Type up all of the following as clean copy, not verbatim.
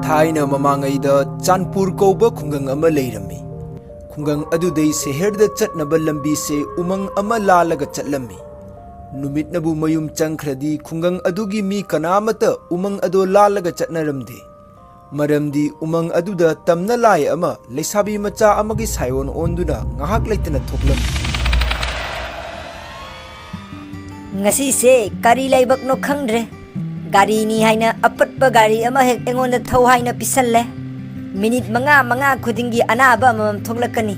Thaina mamangaida Chanpur Koba Kungang ama leirami. Kungang adudai seherda chatnaba lambi se umang ama lalaga chatlami. Numit nabu mayum changkradi kungang adugi mi kanamata umang ado lalaga chatnaramdi. Maramdi umang aduda tamna lai ama lesabi macha amagi sayon onduna ngahak laitana thoklam. Ngasi se kari laibak no khangdre. Gari ni haina apatpa gari ama hek engonda thau haina pisalle. Minute manga khudingi anaba amam thoklakani.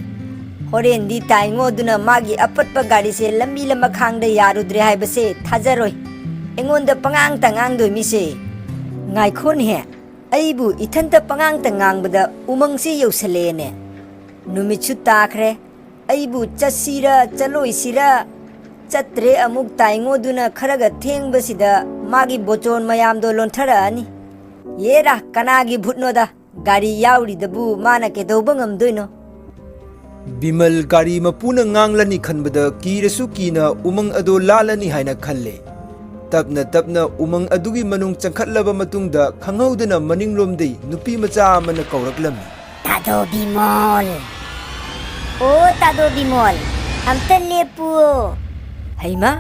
Horen di taingo duna magi apatpa gari se lambi lama khangda yarudre haibase thajaroi. Engonda pangang tangang doi mi se. Ngai khon he. Aibu ithanta pangang tangang bada umang se yosalene. Numichu takhre. Aibu chasira chaloi sira. Chatre amuk taingo duna kharaga thengbasida magi bochon mayam do lonthara ani. Yera kanagi bhutno da gari yauri dabu mana ke dobangam doino. Bimal gari mapuna nganglani khanbada kirasu kina umang ado lalani haina khalle. Tapna umang adugi manung changkhatlaba matungda khanghaudana maninglomdei nupi macha amana kauraklami. Tado bimol. Oh tado bimol. Amta lepu. Haima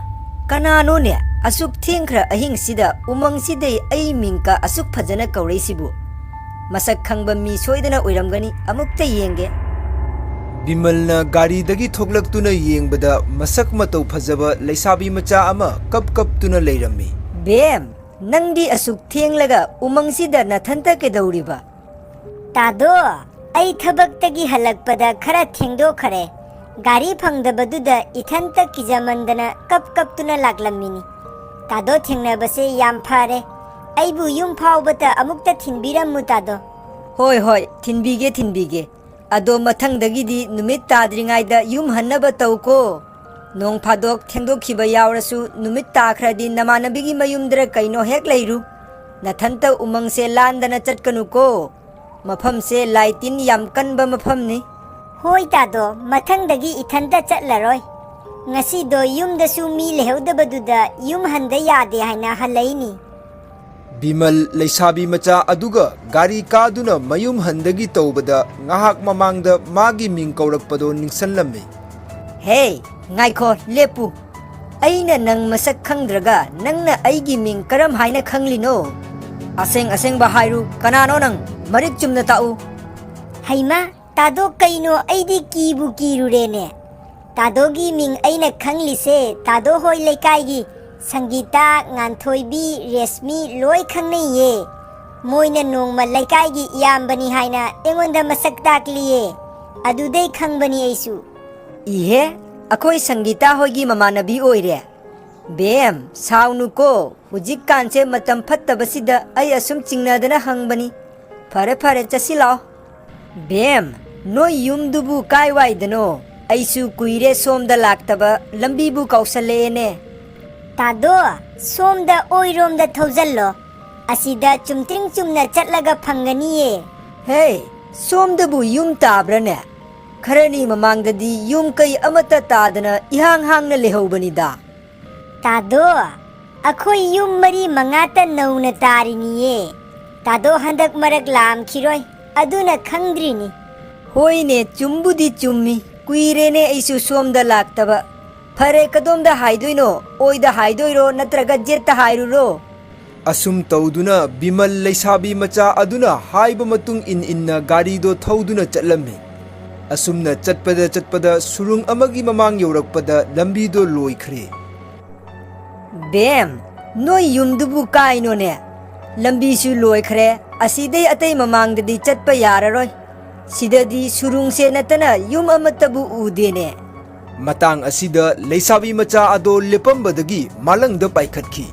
kanano ne asuk thengkhra ahing sida umang sidai ai mingka asuk phajana kaurei sibu. Masak khangba mi soidana oiramgani amukta yenge. Bimalna gari dagi thoklaktuna yengbada masak matau phajaba leisabi macha ama kap tuna leirami. Bem nangdi asuk thenglaga umang sida nathanta ke dauriba. Tado ai thabak tagi halakpada khara thengdo khare. Gari phangdabaduda ithanta kijamandana kap tuna laglamini. Tado thengnabase yam phare. Aibu yum phawbata amukta thinbirammu tado. Hoi thinbige. Ado mathangdagidi numit tadringaida yum hannaba tauko. Nong phadok thengdokhiba yaurasu numit takhradi namanabigi mayumdra kaino hek leiru. Nathanta umang se landana chatkanu ko. Mafam se laitin yam kanba mafam ni. Hoi tado mathangdagi ithanta chatlaroi. Ngasi do yumdasu mi lehaudabaduda yum handa yade haina halaini. Bimal leisabi macha aduga gari kaduna mayum handagi taubada ngahak mamangda magi ming kaurakpado ningsanlami. Hey, ngaiko lepu. Aina nang masak khangdraga nangna aigi ming karam haina khanglino. Aseng ba hairu kanano nang marik chumna tau. Haima tado kaino aidi kibu kirurene. Tadogi ming aina khanglise tado hoi lekai Sangita nganthoibi resmi loi khangnei ye. Moina nongma laikai gi yambani haina engonda masak takliye. Adudai khangbani aisu. Ihe akoi Sangita hoigi mamanabi oire. Bem saunu ko hujik kanche matam phattabasida ai asum chingnadana hangbani. Fare chasilao. Bem no yumdubu kai waidano. Aisu kuire somda laktaba lambibu kausalene. Tado somda oiromda thaujallo. Asida chumtring chumna chatlaga phangganiye. Hey, somdabu yum tabrane. Kharani mamangdadi yum kai amata tadana ihang hangna lehaubanida. Tado akhoi yum mari mangata nauna tariniye. Tado handak marak lam khiroi aduna khangdrini. Hoine chumbudi chummi kuirene aisu somda laktaba. Fare kadomda haidoino oida haidoiro natraga jetta hairuro. Asum tauduna bimal leisabi macha aduna haiba matung inna gari do thauduna chatlami. Asumna chatpada surung amagi mamang yorakpada lambi do loikhre. Bem noi yumdubu kaino ne. Lambi su loikhre asidai atai mamangdadi chatpa yararoi. Sidadi surung se natana yum amatabu udene. Matang asida leisabi macha ado lepambadagi malangda paikhatki.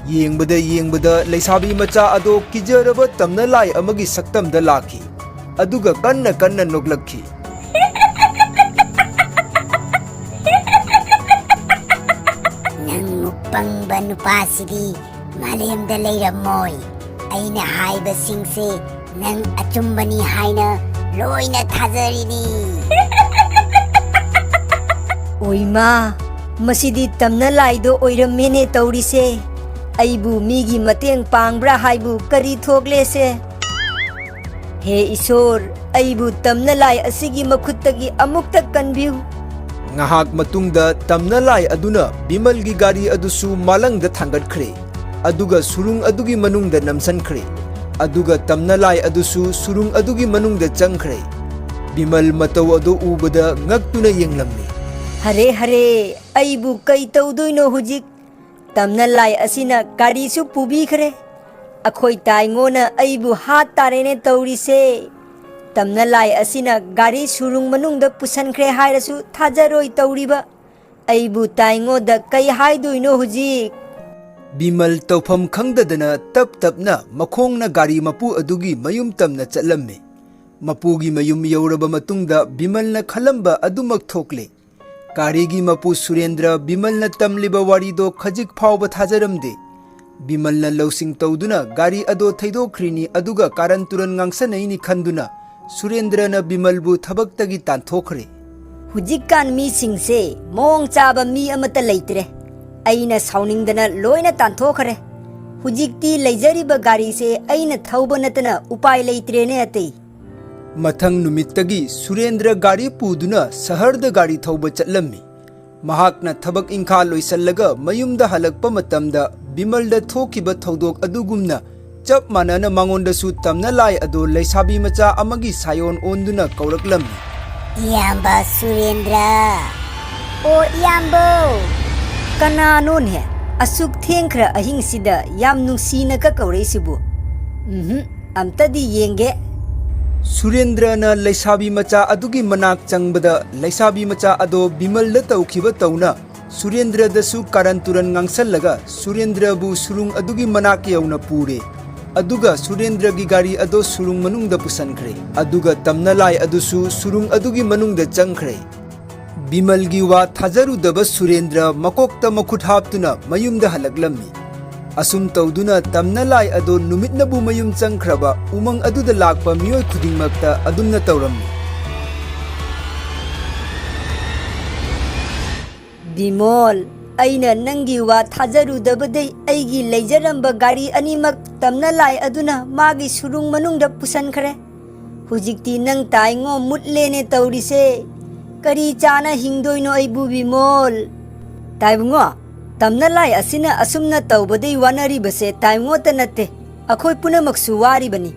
Yengbada leisabi macha ado kijaraba tamna lai amagi saktamda laki. Aduga kanna noglakki. Nang mukbangba nupasidi malayamda leiramoi. Aina haiba singse nang achumbani haina loina thajarini. Oima, masidi tamna laido oiramene taurise. Aibu migi mateng pangbra haibu kari thoklese. Hey Ishwar अइबु Tamanna lie असigi मखुत्तगी अमुक्ता कन्बियु ngahak matungda tamna lai aduna bimal gi gari adusu malang da thangat khre aduga surung adugi manung da namsan khre aduga tamna lai adusu surung adugi manung da chang khre bimal mataw adu ubada ngaktuna yenglammi Hare Hare अइबु कई तौदोइनो हुजिक तमना लाई असिना गाड़ी सु पुबीखरे अखोई ताइंगोना अइबु हाथ तारेने तौरिसे तमना लाई असिना गाड़ी सुरुंग मनुंग the पुसनखरे हाइरसु थाजरोई तौरिबा अइबु ताइंगोदा कई हाइदोइनो हुजिक बिमल तौफम खंगददना तप तपना मखोंगना गाड़ी मपु अदुगी मयुम तमना चलम्मे मपुगी मयुम यौरबा मतुंगदा बिमलना खलंबा अदुमक थोकले गाड़ी मपु सुरेंद्र बिमलना तमलिबा वारीदो खजिक फावबा थाजरमदे बिमलना लौसिंग तौदुना गाड़ी अदो थैदोख्रिनी अदुगा कारण तुरन ngang खंदुना सुरेंद्रना बिमलबु थबक्तगी तांथोखरे हुजिकान मी सिंगसे मोंग चाबा मी अमता लैतरे अइना साउनिंगदना लोइना तांथोखरे हुजिकती लैजरिबा गाड़ी से अइना थौबा नतना उपाय लैतरेने अतै मथंग नुमित्तगी सुरेंद्र गाड़ी पुदुना सहरद गाड़ी थौबा चलम्मी महाकना थबक इंखा लोइसल्लगा मयुमदा हलकपा मतमदा बिमलदा थोकिबा थौदोक अदुगुमना चप मानना मांगोंदसु तमना लाई अदो लैसाबी मचा अमगी सायोन ओंदुना कौरकलम्मी इयाम्बा सुरेंद्र ओ इयाम्बो कनानोन है असुक थेंखरा अहिंगसिदा याम नुंसीना का कौरेसिबु अमतदी येंगे सुरेंद्रना लैसाबी मचा अदुगी मनाक चंगबदा लैसाबी मचा अदो बिमलदा तौखिबा तौना सुरेंद्रदसु कारण तुरन ngang सुरेंद्रबु सुरुंग अदुगी मनाक यौना पूरे अदुगा सुरेंद्र की गाड़ी अदो सुरुंग मनुंगदा पुसनखरे अदुगा तमना लाई अदुसु सुरुंग अदुगी मनुंगदा चंगखरे बिमल की वा थाजरुदब सुरेंद्र मकोक्ता मखुट हापतुना मयुमदा हलकलम्मी असुम तौदुना तमना लाई अदो नुमितनबु मयुम चंगखरबा उमंग अदुदा लाकपा मियोय खुदिंगमक्ता अदुमना तौरम्मी बिमोल अइना नंगी वा थाजरुदबदै अइगी लैजरंबा गाड़ी अनिमक तमना लाई अदुना मागी सुरुंग मनुंगदा पुसनखरे हुजिकती नंग ताइंगो मुटलेने तौरिसे करी चाना हिंगदोइनो अइबु बिमोल ताइबुंगो तमना लाई असिना असुमना तौबदै वानरिबसे ताइंगो त नते अखोय पुनमक्सु वारिबनी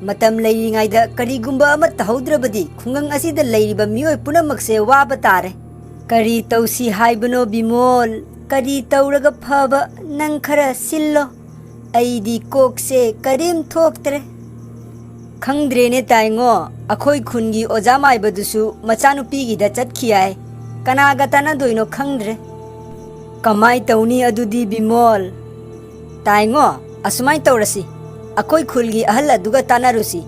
मतम लैरिङाइदा करीगुंबा अमा तहौद्रबदी खुंगंग असिदा लैरिबा मियोय पुनमक्से वाबा तारे करी तौसी हाइबनो बिमोल करी तौरगा फबा नंग खरा सिल्लो अइदी कोकसे करीम थोक्तरे खंगद्रेने ताइंगो अखोय खुनगी ओजा माइबदुसु मचानुपीगीदा चटखियाय कनागा तानादोइनो खंगद्रे कमाई तौनी अदुदी बिमोल ताइंगो असुमाई तौरसी अखोय खुलगी अहल अदुगा तानारुसी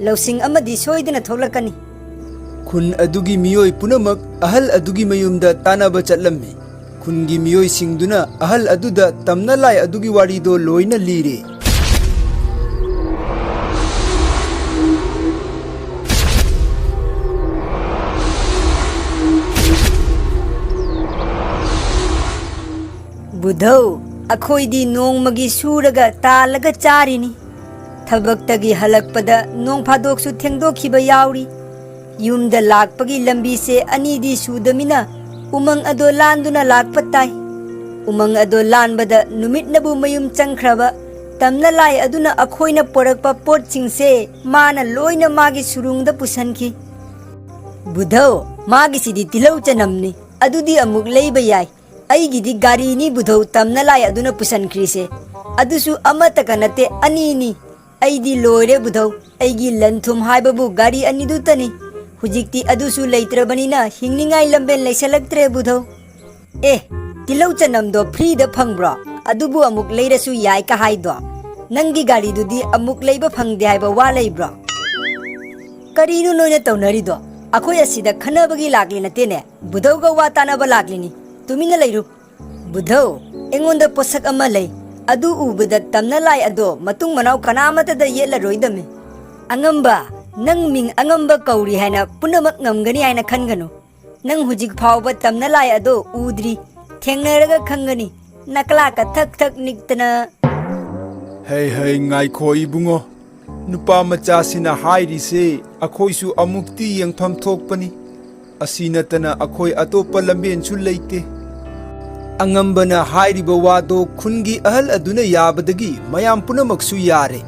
लौसिंग अमदी सोइदना थोलकनी खुन अदुगी मियोय पुनमक अहल अदुगी मयुमदा तानाबा चलम्मी खुनगी मियोय सिंगदुना अहल अदुदा तमना लाई अदुगी वारीदो लोइना लीरे बुधौ अखोइदी नोंगमगी सूरगा तालगा चारिनी थबक्तगी हलकपदा नोंग फादोकसु थेंगदोखिबा यावरी युमदा लाकपगी लंबी से अनीदी सुदमिना उमंग अदो लांदुना लाकपा ताई उमंग अदो लानबदा नुमितनबु मयुम चंगख्रबा तमना लाई अदुना अखोइना पोरकपा पोटसिंगसे माना लोइना मागी सुरुंगदा पुसनखि बुधौ मागी सिदी तिलौ चनमनी अदुदी अमुक लैबा याई अइगिदी गारीनी बुधौ तमना लाई अदुना पुसनख्रिसे अदुसु अमतका नते अनीनी अइदी लोइरे बुधौ अइगी लंथुम हाइबबु गारी अनिदुतनी हुजिकती अदुसु लैत्रबनिना हिंगनिंगाई लंबेन लैसलक्त्रे बुधौ ए तिलौ चनमदो फ्रीदा फंगब्रो अदुबु अमुक लैरसु याय का हाइदो नंगी गाड़ी दुदी अमुक लैबा फंगदे हाइबा वा लैब्रो करीनु नोइना तौनरिदो अखोय असिदा खनबगी लागली नतेने बुधौगा वा तानबा लागलिनी तुमिना लैरु बुधौ एंगोंदा पोसक अमा लै अदु उबदा तमना लाई अदो मतुंग मनाव कनामतदा येला रोइदमे अंगंबा नंग मिंग अंगंबा कौरी हैना पुनमक ngमगनी हैना खनगनु नंग हुजिक फावबा तमना लाई अदो उद्री थेंगनरगा खंगनी नकला का थक थक निक्तना हे हे ngai khoi bungo Nupa machasina hairise akhoisu amukti yengpham thokpani asinatana akhoi atopa lambensu leite angambana hairiba wado khungi ahal aduna yabadagi mayam punamaksu yare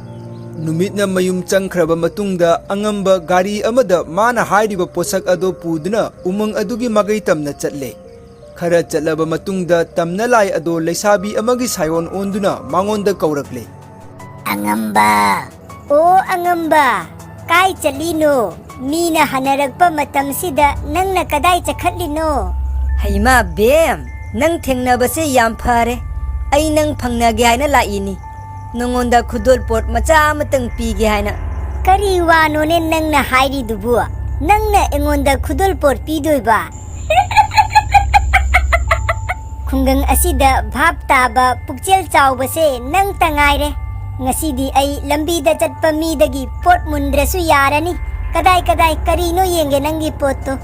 numitna mayum changkhraba matungda angamba gari amada mana hairiba posak ado puduna umang adugi magai tamna chatle khara chalaba matungda tamna lai ado leisabi amagi sayon onduna mangonda kaurakle Angamba O Angamba kai chalino mina hanaragpa matamsida nangna kadai chakhatlino Haima bem nang thengnabase yam phare ai nang phangnage haina laini nongonda khudol pot macha amatang pige haina Kari wano ne nangna hairi dubu nangna engonda khudol pot pidoiba Khungang asida bhap taba pukchel chawbase nang tangaire Ngasidi ay lambida chatpa midagi pot mundrasu yarani kadai karino yenge nangi potto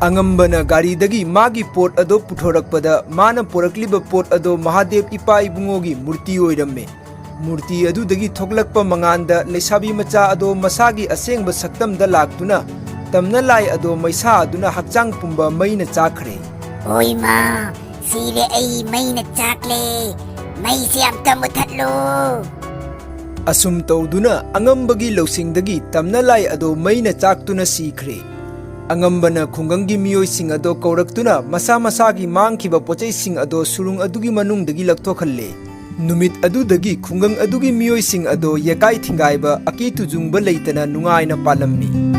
Angambana gari dagi magi pot ado puthorakpada mana porakliba pot ado Mahadev ipa ibungogi murti oiramme murti adu dagi thoklakpa manganda leisabi macha ado masagi asengba saktamda laktuna tamna lai ado maisa aduna hakchang pumba maina chakhre Oi ma sire ay maina chakle mai se amta muthatlo Asum tawduna angambagi losingdagi tamna lai ado maina chaktuna sikhre Angambana khungangi miyoi sing ado kauraktuna masa masagi mangkhiba pochai sing ado surung adugi manungdagi laktokhalle numit adudagi khungang adugi miyoi sing ado yakai thingaiba aki tujungba leitana nungaina palammi